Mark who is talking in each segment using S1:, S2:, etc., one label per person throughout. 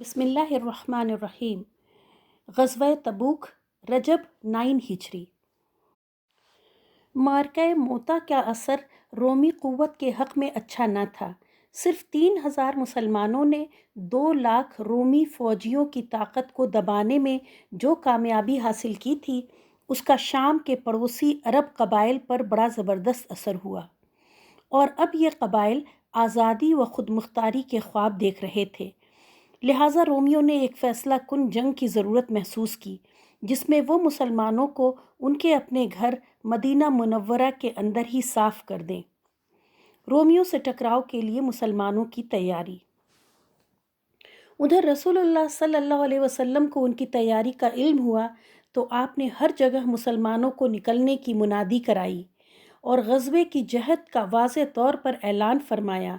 S1: بسم اللہ الرحمن الرحیم۔ غزوہ تبوک، رجب 9 ہجری۔ معرکہ موتا کا اثر رومی قوت کے حق میں اچھا نہ تھا۔ صرف 3,000 مسلمانوں نے 2 لاکھ رومی فوجیوں کی طاقت کو دبانے میں جو کامیابی حاصل کی تھی، اس کا شام کے پڑوسی عرب قبائل پر بڑا زبردست اثر ہوا، اور اب یہ قبائل آزادی و خود مختاری کے خواب دیکھ رہے تھے۔ لہٰذا رومیوں نے ایک فیصلہ کن جنگ کی ضرورت محسوس کی، جس میں وہ مسلمانوں کو ان کے اپنے گھر مدینہ منورہ کے اندر ہی صاف کر دیں۔ رومیوں سے ٹکراؤ کے لیے مسلمانوں کی تیاری۔ ادھر رسول اللہ صلی اللہ علیہ وسلم کو ان کی تیاری کا علم ہوا تو آپ نے ہر جگہ مسلمانوں کو نکلنے کی منادی کرائی اور غزوے کی جہد کا واضح طور پر اعلان فرمایا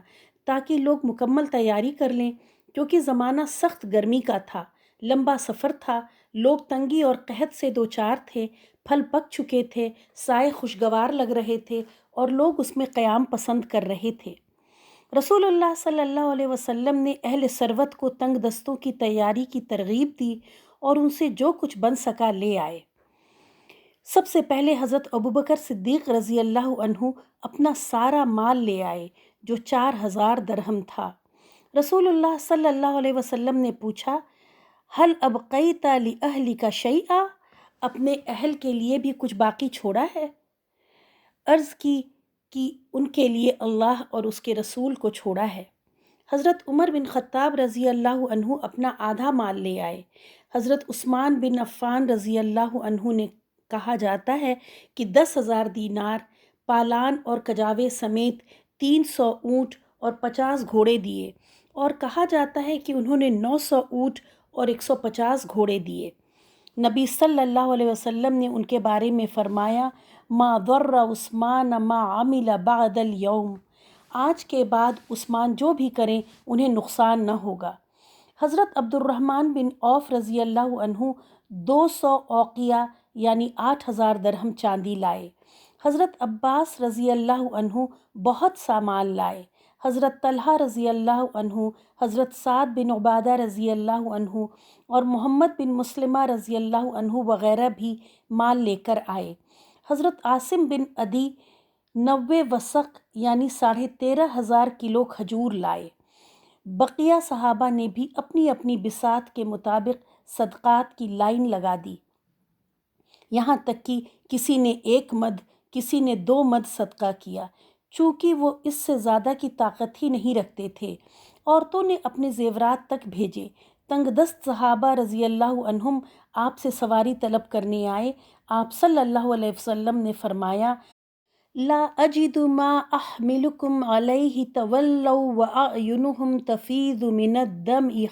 S1: تاکہ لوگ مکمل تیاری کر لیں، کیونکہ زمانہ سخت گرمی کا تھا، لمبا سفر تھا، لوگ تنگی اور قحط سے دوچار تھے، پھل پک چکے تھے، سائے خوشگوار لگ رہے تھے اور لوگ اس میں قیام پسند کر رہے تھے۔ رسول اللہ صلی اللہ علیہ وسلم نے اہل ثروت کو تنگ دستوں کی تیاری کی ترغیب دی اور ان سے جو کچھ بن سکا لے آئے۔ سب سے پہلے حضرت ابوبکر صدیق رضی اللہ عنہ اپنا سارا مال لے آئے، جو 4,000 درہم تھا۔ رسول اللہ صلی اللہ علیہ وسلم نے پوچھا، "ہل ابقیت لأہلک شیئا؟ اپنے اہل کے لیے بھی کچھ باقی چھوڑا ہے؟ عرض کی کہ ان کے لیے اللہ اور اس کے رسول کو چھوڑا ہے۔ حضرت عمر بن خطاب رضی اللہ عنہ اپنا آدھا مال لے آئے۔ حضرت عثمان بن عفان رضی اللہ عنہ نے کہا جاتا ہے کہ 10,000 دینار، پالان اور کجاوے سمیت 300 اونٹ اور 50 گھوڑے دیے، اور کہا جاتا ہے کہ انہوں نے 900 اونٹ اور 150 گھوڑے دیے۔ نبی صلی اللہ علیہ وسلم نے ان کے بارے میں فرمایا، ما ضر عثمان ما عمل بعد اليوم، آج کے بعد عثمان جو بھی کریں انہیں نقصان نہ ہوگا۔ حضرت عبد الرحمن بن عوف رضی اللہ عنہ 200 اوقیہ یعنی 8,000 درہم چاندی لائے۔ حضرت عباس رضی اللہ عنہ بہت سا مال لائے۔ حضرت طلحہ رضی اللہ عنہ، حضرت سعد بن عبادہ رضی اللہ عنہ اور محمد بن مسلمہ رضی اللہ عنہ وغیرہ بھی مال لے کر آئے۔ حضرت عاصم بن عدی 90 وسق یعنی 13,500 کلو کھجور لائے۔ بقیہ صحابہ نے بھی اپنی اپنی بساط کے مطابق صدقات کی لائن لگا دی، یہاں تک کہ کسی نے 1 مد، کسی نے 2 مد صدقہ کیا، چونکہ وہ اس سے زیادہ کی طاقت ہی نہیں رکھتے تھے۔ عورتوں نے اپنے زیورات تک بھیجے۔ تنگ دست صحابہ رضی اللہ عنہم آپ سے سواری طلب کرنے آئے۔ آپ صلی اللہ علیہ وسلم نے فرمایا، لا اجد ما احملکم علیہ تولوا واعینہم تفیض من الدمع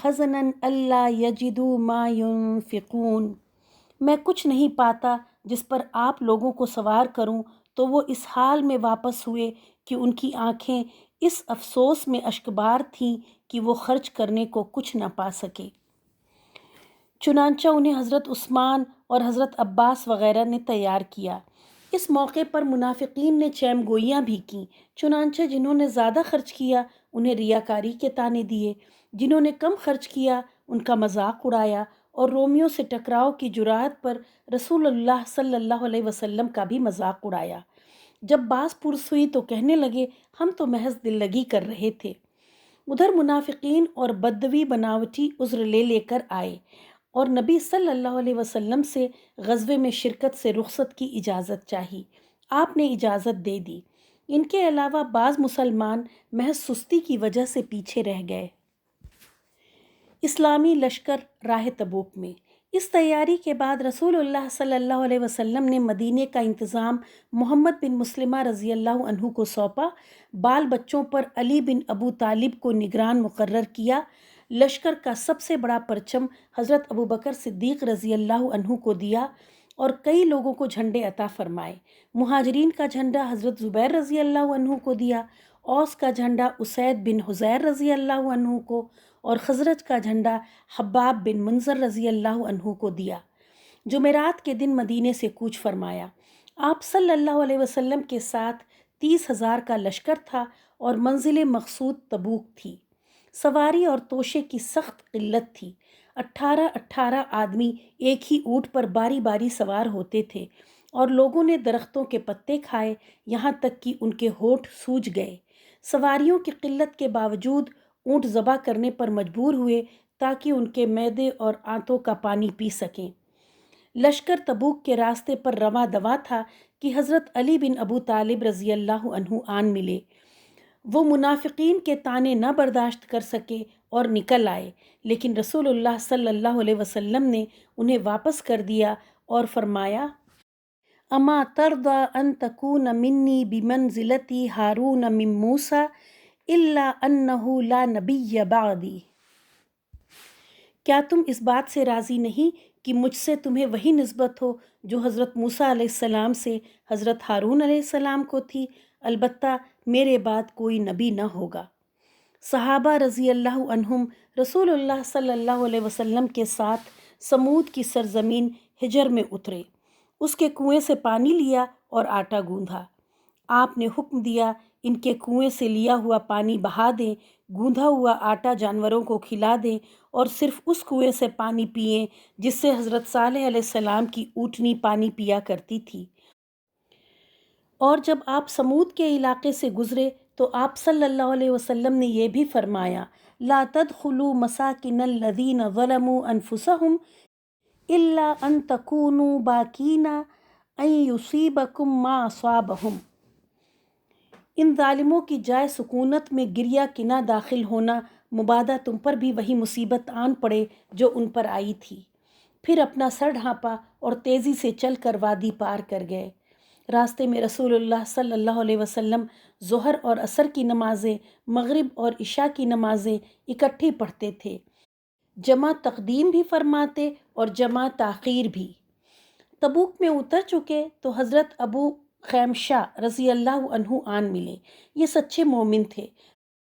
S1: حزنا الا یجدوا ما ینفقون۔ میں کچھ نہیں پاتا جس پر آپ لوگوں کو سوار کروں تو وہ اس حال میں واپس ہوئے کہ ان کی آنکھیں اس افسوس میں اشکبار تھیں کہ وہ خرچ کرنے کو کچھ نہ پا سکے۔ چنانچہ انہیں حضرت عثمان اور حضرت عباس وغیرہ نے تیار کیا۔ اس موقع پر منافقین نے چیم گوئیاں بھی کیں، چنانچہ جنہوں نے زیادہ خرچ کیا انہیں ریاکاری کے طعنے دیے، جنہوں نے کم خرچ کیا ان کا مذاق اڑایا، اور رومیوں سے ٹکراؤ کی جرأت پر رسول اللہ صلی اللہ علیہ وسلم کا بھی مذاق اڑایا۔ جب باز پرس ہوئی تو کہنے لگے، ہم تو محض دل لگی کر رہے تھے۔ ادھر منافقین اور بدوی بناوٹی عذر لے لے کر آئے اور نبی صلی اللہ علیہ وسلم سے غزوے میں شرکت سے رخصت کی اجازت چاہی۔ آپ نے اجازت دے دی۔ ان کے علاوہ بعض مسلمان محض سستی کی وجہ سے پیچھے رہ گئے۔ اسلامی لشکر راہ تبوک میں۔ اس تیاری کے بعد رسول اللہ صلی اللہ علیہ وسلم نے مدینے کا انتظام محمد بن مسلمہ رضی اللہ عنہ کو سونپا۔ بال بچوں پر علی بن ابو طالب کو نگران مقرر کیا۔ لشکر کا سب سے بڑا پرچم حضرت ابوبکر صدیق رضی اللہ عنہ کو دیا اور کئی لوگوں کو جھنڈے عطا فرمائے۔ مہاجرین کا جھنڈا حضرت زبیر رضی اللہ عنہ کو دیا، اوس کا جھنڈا اسید بن حضیر رضی اللہ عنہ کو، اور خزرج کا جھنڈا حباب بن منذر رضی اللہ عنہ کو دیا۔ جمعرات کے دن مدینے سے کوچ فرمایا۔ آپ صلی اللہ علیہ وسلم کے ساتھ 30,000 کا لشکر تھا اور منزل مقصود تبوک تھی۔ سواری اور توشے کی سخت قلت تھی۔ 18 آدمی ایک ہی اونٹ پر باری باری سوار ہوتے تھے اور لوگوں نے درختوں کے پتے کھائے، یہاں تک کہ ان کے ہونٹ سوج گئے۔ سواریوں کی قلت کے باوجود اونٹ ذبح کرنے پر مجبور ہوئے تاکہ ان کے معدے اور آنتوں کا پانی پی سکیں۔ لشکر تبوک کے راستے پر رواں دواں تھا کہ حضرت علی بن ابو طالب رضی اللہ عنہ آن ملے۔ وہ منافقین کے طعنے نہ برداشت کر سکے اور نکل آئے، لیکن رسول اللہ صلی اللہ علیہ وسلم نے انہیں واپس کر دیا اور فرمایا: اما ترضى ان تكون منی بمنزلتی ہارون من موسیٰ الا انہ لا نبی بعدی۔ کیا تم اس بات سے راضی نہیں کہ مجھ سے تمہیں وہی نسبت ہو جو حضرت موسیٰ علیہ السلام سے حضرت ہارون علیہ السلام کو تھی؟ البتہ میرے بعد کوئی نبی نہ ہوگا۔ صحابہ رضی اللہ عنہم رسول اللہ صلی اللہ علیہ وسلم کے ساتھ سمود کی سرزمین حجر میں اترے، اس کے کنویں سے پانی لیا اور آٹا گوندھا۔ آپ نے حکم دیا ان کے کنویں سے لیا ہوا پانی بہا دیں، گوندھا ہوا آٹا جانوروں کو کھلا دیں اور صرف اس کنویں سے پانی پئیں جس سے حضرت صالح علیہ السلام کی اونٹنی پانی پیا کرتی تھی۔ اور جب آپ سمود کے علاقے سے گزرے تو آپ صلی اللہ علیہ وسلم نے یہ بھی فرمایا: لا تدخلوا مساکن الذین ظلموا انفسہم الا ان تکونوا باکین ان یصیبکم ما اصابہم۔ ان ظالموں کی جائے سکونت میں گریہ کناں داخل ہونا مبادا تم پر بھی وہی مصیبت آن پڑے جو ان پر آئی تھی۔ پھر اپنا سر ڈھانپا اور تیزی سے چل کر وادی پار کر گئے۔ راستے میں رسول اللہ صلی اللہ علیہ وسلم ظہر اور عصر کی نمازیں، مغرب اور عشاء کی نمازیں اکٹھی پڑھتے تھے، جمع تقدیم بھی فرماتے اور جمع تاخیر بھی۔ تبوک میں اتر چکے تو حضرت ابو خیمشہ رضی اللہ عنہ آن ملے۔ یہ سچے مومن تھے،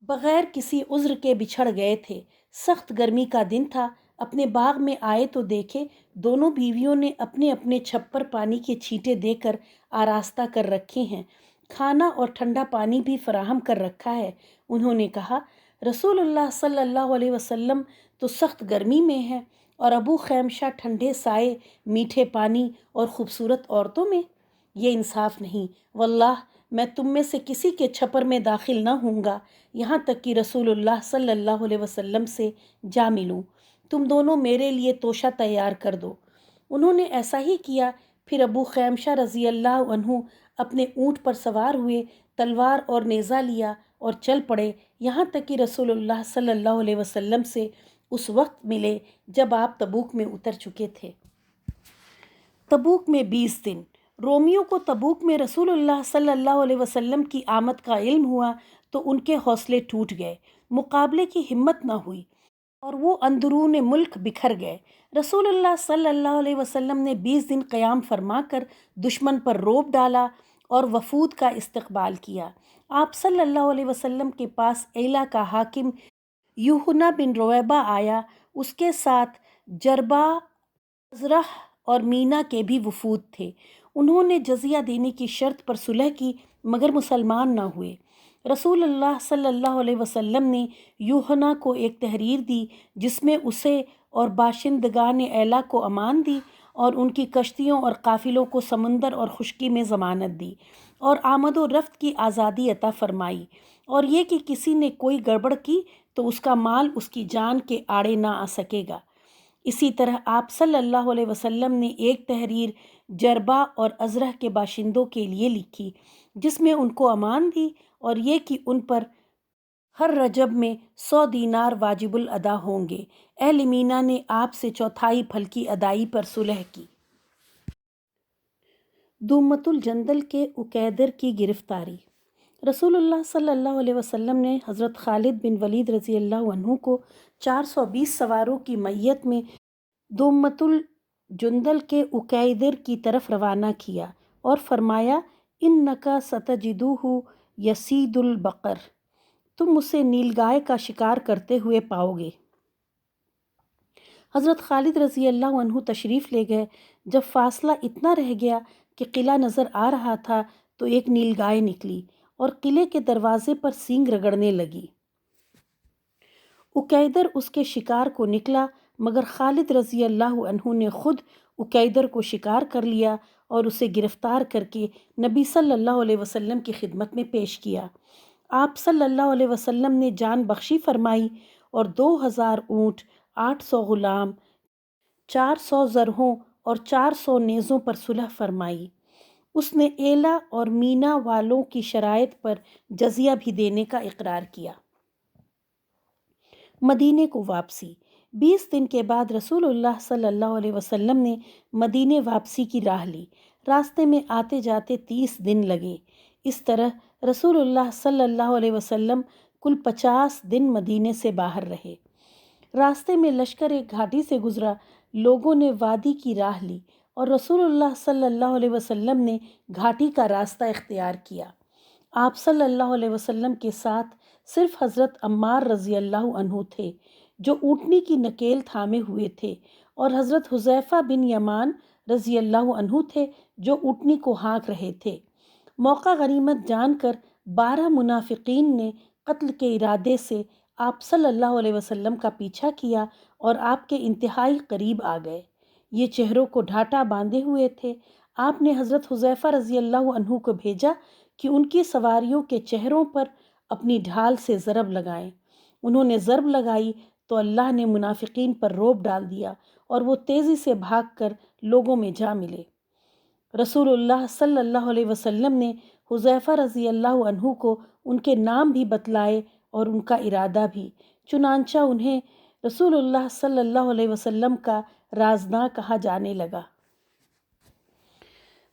S1: بغیر کسی عذر کے بچھڑ گئے تھے۔ سخت گرمی کا دن تھا۔ اپنے باغ میں آئے تو دیکھے دونوں بیویوں نے اپنے اپنے چھپر پانی کے چھینٹے دے کر آراستہ کر رکھے ہیں، کھانا اور ٹھنڈا پانی بھی فراہم کر رکھا ہے۔ انہوں نے کہا: رسول اللہ صلی اللہ علیہ وسلم تو سخت گرمی میں ہے اور ابو خیمشہ ٹھنڈے سائے، میٹھے پانی اور خوبصورت عورتوں میں؟ یہ انصاف نہیں، واللہ میں تم میں سے کسی کے چھپر میں داخل نہ ہوں گا یہاں تک کہ رسول اللہ صلی اللہ علیہ وسلم سے جا ملوں۔ تم دونوں میرے لیے توشہ تیار کر دو۔ انہوں نے ایسا ہی کیا۔ پھر ابو خیمشہ رضی اللہ عنہ اپنے اونٹ پر سوار ہوئے، تلوار اور نیزہ لیا اور چل پڑے، یہاں تک کہ رسول اللہ صلی اللہ علیہ وسلم سے اس وقت ملے جب آپ تبوک میں اتر چکے تھے۔ تبوک میں 20 دن۔ رومیوں کو تبوک میں رسول اللہ صلی اللہ علیہ وسلم کی آمد کا علم ہوا تو ان کے حوصلے ٹوٹ گئے، مقابلے کی ہمت نہ ہوئی اور وہ اندرون ملک بکھر گئے۔ رسول اللہ صلی اللہ علیہ وسلم نے 20 دن قیام فرما کر دشمن پر روب ڈالا اور وفود کا استقبال کیا۔ آپ صلی اللہ علیہ وسلم کے پاس ایلا کا حاکم یوحنا بن رویبہ آیا، اس کے ساتھ جربا، ازرح اور مینا کے بھی وفود تھے۔ انہوں نے جزیہ دینے کی شرط پر صلح کی مگر مسلمان نہ ہوئے۔ رسول اللہ صلی اللہ علیہ وسلم نے یوحنا کو ایک تحریر دی جس میں اسے اور باشندگان ایلا کو امان دی اور ان کی کشتیوں اور قافلوں کو سمندر اور خشکی میں ضمانت دی اور آمد و رفت کی آزادی عطا فرمائی، اور یہ کہ کسی نے کوئی گڑبڑ کی تو اس کا مال اس کی جان کے آڑے نہ آ سکے گا۔ اسی طرح آپ صلی اللہ علیہ وسلم نے ایک تحریر جربا اور ازرح کے باشندوں کے لیے لکھی جس میں ان کو امان دی اور یہ کہ ان پر ہر رجب میں 100 دینار واجب الادا ہوں گے۔ اہل مینا نے آپ سے چوتھائی پھل کی ادائی پر صلح کی۔ دومت الجندل کے عقیدر کی گرفتاری۔ رسول اللہ صلی اللہ علیہ وسلم نے حضرت خالد بن ولید رضی اللہ عنہ کو 420 سواروں کی معیت میں دومت الجندل کے عقیدر کی طرف روانہ کیا اور فرمایا: انکا ستجدوہ یصید البقر، تم اسے نیل گائے کا شکار کرتے ہوئے پاؤ گے۔ حضرت خالد رضی اللہ عنہ تشریف لے گئے۔ جب فاصلہ اتنا رہ گیا کہ قلعہ نظر آ رہا تھا تو ایک نیل گائے نکلی اور قلعے کے دروازے پر سینگ رگڑنے لگی۔ عقیدر اس کے شکار کو نکلا، مگر خالد رضی اللہ عنہ نے خود عقیدر کو شکار کر لیا اور اسے گرفتار کر کے نبی صلی اللہ علیہ وسلم کی خدمت میں پیش کیا۔ آپ صلی اللہ علیہ وسلم نے جان بخشی فرمائی اور 2000 اونٹ، 800 غلام، 400 زرہوں اور 400 نیزوں پر صلح فرمائی۔ اس نے ایلا اور مینا والوں کی شرائط پر جزیہ بھی دینے کا اقرار کیا۔ مدینے کو واپسی۔ 20 دن کے بعد رسول اللہ صلی اللہ علیہ وسلم نے مدینے واپسی کی راہ لی۔ راستے میں آتے جاتے 30 دن لگے۔ اس طرح رسول اللہ صلی اللہ علیہ وسلم کل 50 دن مدینے سے باہر رہے۔ راستے میں لشکر ایک گھاٹی سے گزرا، لوگوں نے وادی کی راہ لی اور رسول اللہ صلی اللہ علیہ وسلم نے گھاٹی کا راستہ اختیار کیا۔ آپ صلی اللہ علیہ وسلم کے ساتھ صرف حضرت عمار رضی اللہ عنہ تھے جو اونٹنی کی نکیل تھامے ہوئے تھے، اور حضرت حذیفہ بن یمان رضی اللہ عنہ تھے جو اونٹنی کو ہانک رہے تھے۔ موقع غنیمت جان کر 12 منافقین نے قتل کے ارادے سے آپ صلی اللہ علیہ وسلم کا پیچھا کیا اور آپ کے انتہائی قریب آ گئے۔ یہ چہروں کو ڈھاٹا باندھے ہوئے تھے۔ آپ نے حضرت حذیفہ رضی اللہ عنہ کو بھیجا کہ ان کی سواریوں کے چہروں پر اپنی ڈھال سے ضرب لگائیں۔ انہوں نے ضرب لگائی تو اللہ نے منافقین پر رعب ڈال دیا اور وہ تیزی سے بھاگ کر لوگوں میں جا ملے۔ رسول اللہ صلی اللہ علیہ وسلم نے حذیفہ رضی اللہ عنہ کو ان کے نام بھی بتلائے اور ان کا ارادہ بھی، چنانچہ انہیں رسول اللہ صلی اللہ علیہ وسلم کا رازداں کہا جانے لگا۔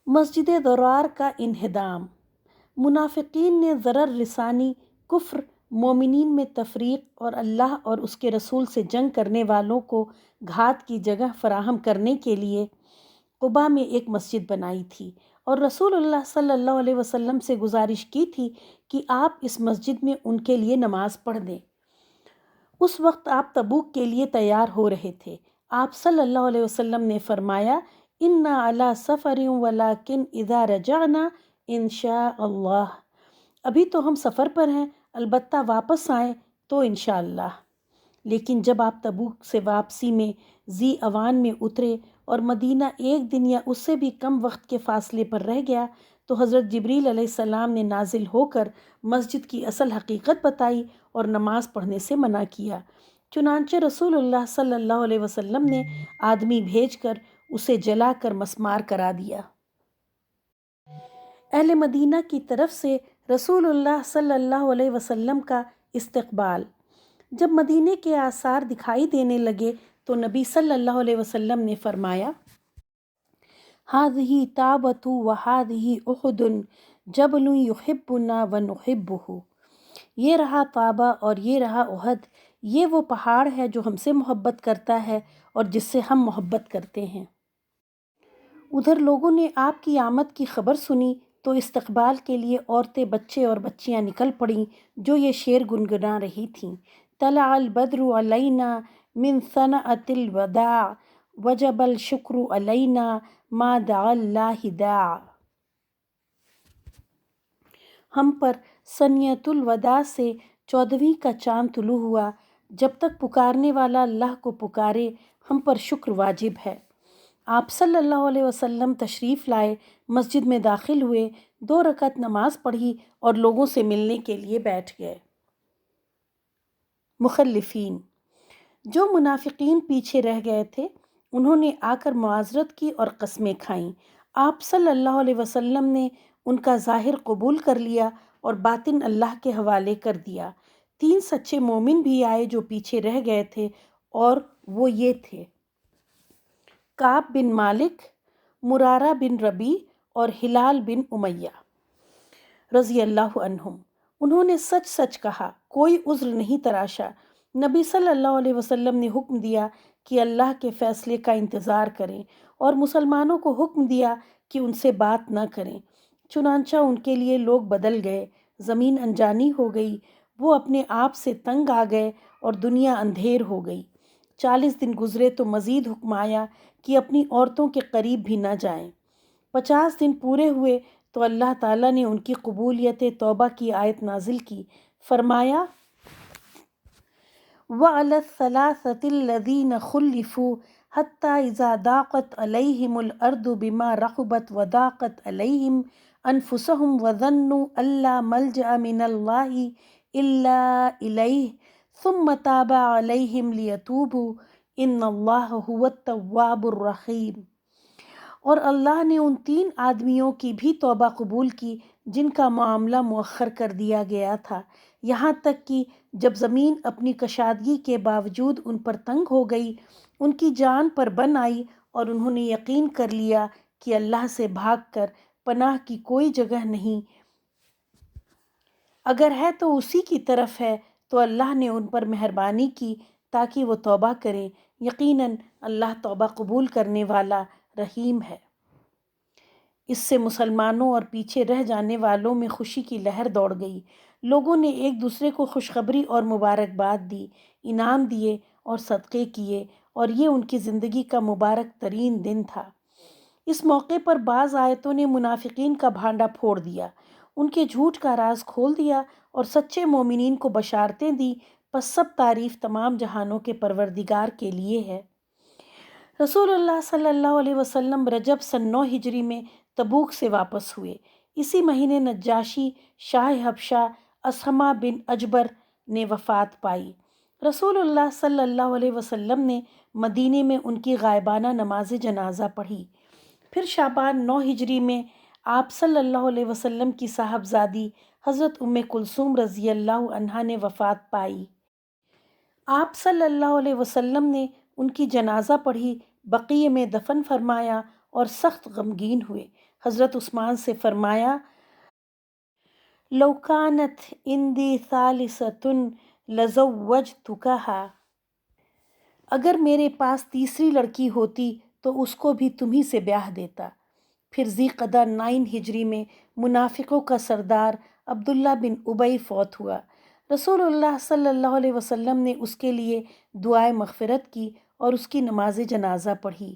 S1: مسجد ضرار کا انہدام۔ منافقین نے ضرر رسانی، کفر، مومنین میں تفریق اور اللہ اور اس کے رسول سے جنگ کرنے والوں کو گھات کی جگہ فراہم کرنے کے لیے قباء میں ایک مسجد بنائی تھی اور رسول اللہ صلی اللہ علیہ وسلم سے گزارش کی تھی کہ آپ اس مسجد میں ان کے لیے نماز پڑھ دیں۔ اس وقت آپ تبوک کے لیے تیار ہو رہے تھے۔ آپ صلی اللہ علیہ وسلم نے فرمایا، اِنَّا عَلَىٰ سَفَرٍ وَلَٰكِنْ اِذَا رَجَعْنَا اِنشَاءَ اللَّهِ۔ ابھی تو ہم سفر پر ہیں، البتہ واپس آئیں تو انشاءاللہ۔ لیکن جب آپ تبوک سے واپسی میں ذی اوان میں اترے اور مدینہ 1 دن یا اس سے بھی کم وقت کے فاصلے پر رہ گیا تو حضرت جبریل علیہ السلام نے نازل ہو کر مسجد کی اصل حقیقت بتائی اور نماز پڑھنے سے منع کیا۔ چنانچہ رسول اللہ صلی اللہ علیہ وسلم نے آدمی بھیج کر اسے جلا کر مسمار کرا دیا۔ اہل مدینہ کی طرف سے رسول اللہ صلی اللہ علیہ وسلم کا استقبال۔ جب مدینے کے آثار دکھائی دینے لگے تو نبی صلی اللہ علیہ وسلم نے فرمایا، ہٰذِہِ طَابَۃُ وَہٰذِہِ أُحُدٌ جَبْلٌ يُحِبُّنَا وَنُحِبُّهُ۔ یہ رہا طابہ اور یہ رہا احد، یہ وہ پہاڑ ہے جو ہم سے محبت کرتا ہے اور جس سے ہم محبت کرتے ہیں۔ ادھر لوگوں نے آپ کی آمد کی خبر سنی تو استقبال کے لیے عورتیں، بچے اور بچیاں نکل پڑیں جو یہ شعر گنگنا رہی تھیں، طلع البدر علینا من ثناءۃ الوداع وجب الشکر علینا ما دعا اللہ داع۔ ہم پر ثنیۃ الوداع سے 14ویں کا چاند طلوع ہوا، جب تک پکارنے والا اللہ کو پکارے ہم پر شکر واجب ہے۔ آپ صلی اللہ علیہ وسلم تشریف لائے، مسجد میں داخل ہوئے، 2 رکعت نماز پڑھی اور لوگوں سے ملنے کے لیے بیٹھ گئے۔ مخلفین۔ جو منافقین پیچھے رہ گئے تھے انہوں نے آ کر معاذرت کی اور قسمیں کھائیں۔ آپ صلی اللہ علیہ وسلم نے ان کا ظاہر قبول کر لیا اور باطن اللہ کے حوالے کر دیا۔ 3 سچے مومن بھی آئے جو پیچھے رہ گئے تھے اور وہ یہ تھے، کعب بن مالک، مرارہ بن ربیع اور ہلال بن امیہ رضی اللہ عنہم۔ انہوں نے سچ سچ کہا، کوئی عذر نہیں تراشا۔ نبی صلی اللہ علیہ وسلم نے حکم دیا کہ اللہ کے فیصلے کا انتظار کریں اور مسلمانوں کو حکم دیا کہ ان سے بات نہ کریں۔ چنانچہ ان کے لیے لوگ بدل گئے، زمین انجانی ہو گئی، وہ اپنے آپ سے تنگ آ گئے اور دنیا اندھیر ہو گئی۔ 40 دن گزرے تو مزید حکم آیا کہ اپنی عورتوں کے قریب بھی نہ جائیں۔ 50 دن پورے ہوئے تو اللہ تعالیٰ نے ان کی قبولیت توبہ کی آیت نازل کی، فرمایا، وعلى الثلاثة الذين خلفوا حتى إذا ضاقت عليهم الأرض بما رحبت وضاقت عليهم أنفسهم وظنوا أن لا ملجأ من الله إلا إليه ثم تاب عليهم ليتوبوا إن الله هو التواب الرحيم۔ اور اللہ نے ان 3 آدمیوں کی بھی توبہ قبول کی جن کا معاملہ مؤخر کر دیا گیا تھا، یہاں تک کہ جب زمین اپنی کشادگی کے باوجود ان پر تنگ ہو گئی، ان کی جان پر بن آئی اور انہوں نے یقین کر لیا کہ اللہ سے بھاگ کر پناہ کی کوئی جگہ نہیں، اگر ہے تو اسی کی طرف ہے، تو اللہ نے ان پر مہربانی کی تاکہ وہ توبہ کریں، یقیناً اللہ توبہ قبول کرنے والا رحیم ہے۔ اس سے مسلمانوں اور پیچھے رہ جانے والوں میں خوشی کی لہر دوڑ گئی۔ لوگوں نے ایک دوسرے کو خوشخبری اور مبارکباد دی، انعام دیے اور صدقے کیے، اور یہ ان کی زندگی کا مبارک ترین دن تھا۔ اس موقع پر بعض آیتوں نے منافقین کا بھانڈا پھوڑ دیا، ان کے جھوٹ کا راز کھول دیا اور سچے مومنین کو بشارتیں دی، پس سب تعریف تمام جہانوں کے پروردگار کے لیے ہے۔ رسول اللہ صلی اللہ علیہ وسلم رجب سن 9 ہجری میں تبوک سے واپس ہوئے۔ اسی مہینے نجاشی شاہ حبشہ اسہمہ بن اجبر نے وفات پائی۔ رسول اللہ صلی اللہ علیہ وسلم نے مدینے میں ان کی غائبانہ نماز جنازہ پڑھی۔ پھر شعبان 9 ہجری میں آپ صلی اللہ علیہ وسلم کی صاحبزادی حضرت ام کلثوم رضی اللہ عنہا نے وفات پائی۔ آپ صلی اللہ علیہ وسلم نے ان کی جنازہ پڑھی، بقیع میں دفن فرمایا اور سخت غمگین ہوئے۔ حضرت عثمان سے فرمایا، لو کانت عندی ثالثۃ لزوجتکھا، اگر میرے پاس تیسری لڑکی ہوتی تو اس کو بھی تمہیں سے بیاہ دیتا۔ پھر ذی قعدہ 9 ہجری میں منافقوں کا سردار عبداللہ بن ابی فوت ہوا۔ رسول اللہ صلی اللہ علیہ وسلم نے اس کے لیے دعائے مغفرت کی اور اس کی نماز جنازہ پڑھی۔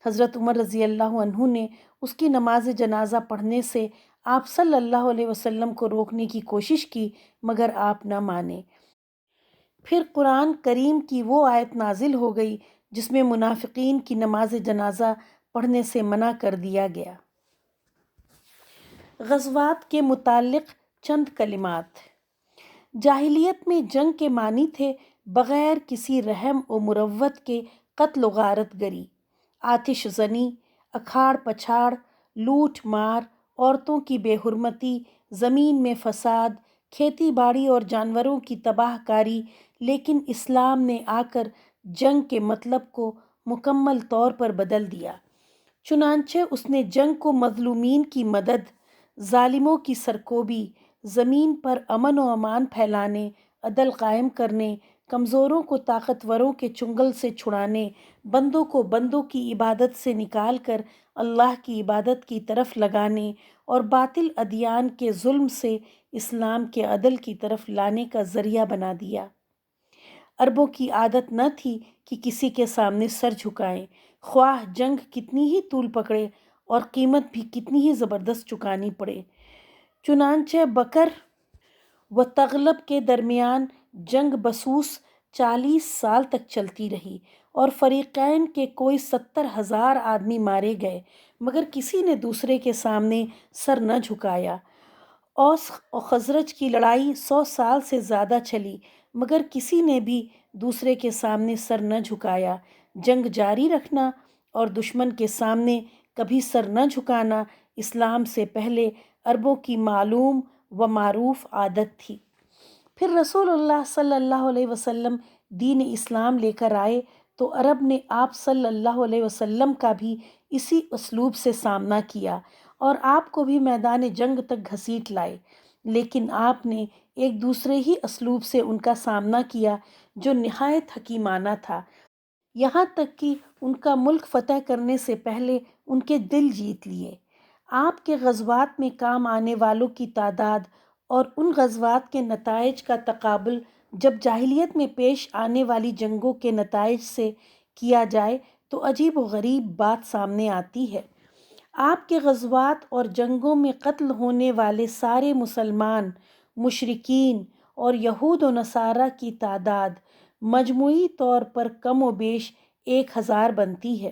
S1: حضرت عمر رضی اللہ عنہ نے اس کی نماز جنازہ پڑھنے سے آپ صلی اللہ علیہ وسلم کو روکنے کی کوشش کی، مگر آپ نہ مانے۔ پھر قرآن کریم کی وہ آیت نازل ہو گئی جس میں منافقین کی نماز جنازہ پڑھنے سے منع کر دیا گیا۔ غزوات کے متعلق چند کلمات۔ جاہلیت میں جنگ کے معنی تھے بغیر کسی رحم و مروت کے قتل و غارت گری، آتش زنی، اکھاڑ پچھاڑ، لوٹ مار، عورتوں کی بے حرمتی، زمین میں فساد، کھیتی باڑی اور جانوروں کی تباہ کاری، لیکن اسلام نے آ کر جنگ کے مطلب کو مکمل طور پر بدل دیا۔ چنانچہ اس نے جنگ کو مظلومین کی مدد، ظالموں کی سرکوبی، زمین پر امن و امان پھیلانے، عدل قائم کرنے، کمزوروں کو طاقتوروں کے چنگل سے چھڑانے، بندوں کو بندوں کی عبادت سے نکال کر اللہ کی عبادت کی طرف لگانے اور باطل ادیان کے ظلم سے اسلام کے عدل کی طرف لانے کا ذریعہ بنا دیا۔ عربوں کی عادت نہ تھی کہ کسی کے سامنے سر جھکائیں، خواہ جنگ کتنی ہی طول پکڑے اور قیمت بھی کتنی ہی زبردست چکانی پڑے۔ چنانچہ بکر و تغلب کے درمیان جنگ بسوس 40 سال تک چلتی رہی اور فریقین کے کوئی 70,000 آدمی مارے گئے، مگر کسی نے دوسرے کے سامنے سر نہ جھکایا۔ اوس و خزرج کی لڑائی 100 سال سے زیادہ چلی، مگر کسی نے بھی دوسرے کے سامنے سر نہ جھکایا۔ جنگ جاری رکھنا اور دشمن کے سامنے کبھی سر نہ جھکانا اسلام سے پہلے عربوں کی معلوم و معروف عادت تھی۔ پھر رسول اللہ صلی اللہ علیہ وسلم دین اسلام لے کر آئے تو عرب نے آپ صلی اللہ علیہ وسلم کا بھی اسی اسلوب سے سامنا کیا اور آپ کو بھی میدان جنگ تک گھسیٹ لائے، لیکن آپ نے ایک دوسرے ہی اسلوب سے ان کا سامنا کیا جو نہایت حکیمانہ تھا، یہاں تک کہ ان کا ملک فتح کرنے سے پہلے ان کے دل جیت لیے۔ آپ کے غزوات میں کام آنے والوں کی تعداد اور ان غزوات کے نتائج کا تقابل جب جاہلیت میں پیش آنے والی جنگوں کے نتائج سے کیا جائے تو عجیب و غریب بات سامنے آتی ہے۔ آپ کے غزوات اور جنگوں میں قتل ہونے والے سارے مسلمان، مشرکین اور یہود و نصارہ کی تعداد مجموعی طور پر کم و بیش 1000 بنتی ہے،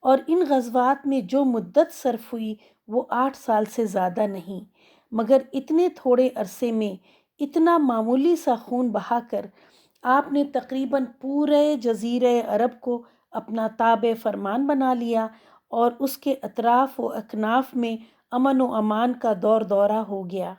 S1: اور ان غزوات میں جو مدت صرف ہوئی وہ 8 سال سے زیادہ نہیں، مگر اتنے تھوڑے عرصے میں اتنا معمولی سا خون بہا کر آپ نے تقریباً پورے جزیرہ عرب کو اپنا تابع فرمان بنا لیا، اور اس کے اطراف و اکناف میں امن و امان کا دور دورہ ہو گیا۔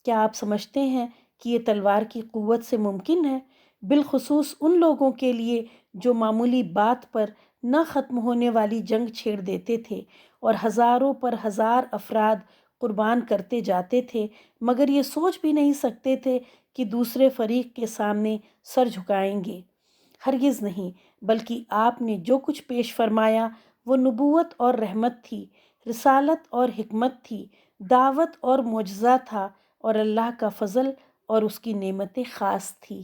S1: کیا آپ سمجھتے ہیں کہ یہ تلوار کی قوت سے ممکن ہے؟ بالخصوص ان لوگوں کے لیے جو معمولی بات پر نہ ختم ہونے والی جنگ چھیڑ دیتے تھے اور ہزاروں پر ہزار افراد قربان کرتے جاتے تھے، مگر یہ سوچ بھی نہیں سکتے تھے کہ دوسرے فریق کے سامنے سر جھکائیں گے۔ ہرگز نہیں، بلکہ آپ نے جو کچھ پیش فرمایا وہ نبوت اور رحمت تھی، رسالت اور حکمت تھی، دعوت اور معجزہ تھا، اور اللہ کا فضل اور اس کی نعمت خاص تھی۔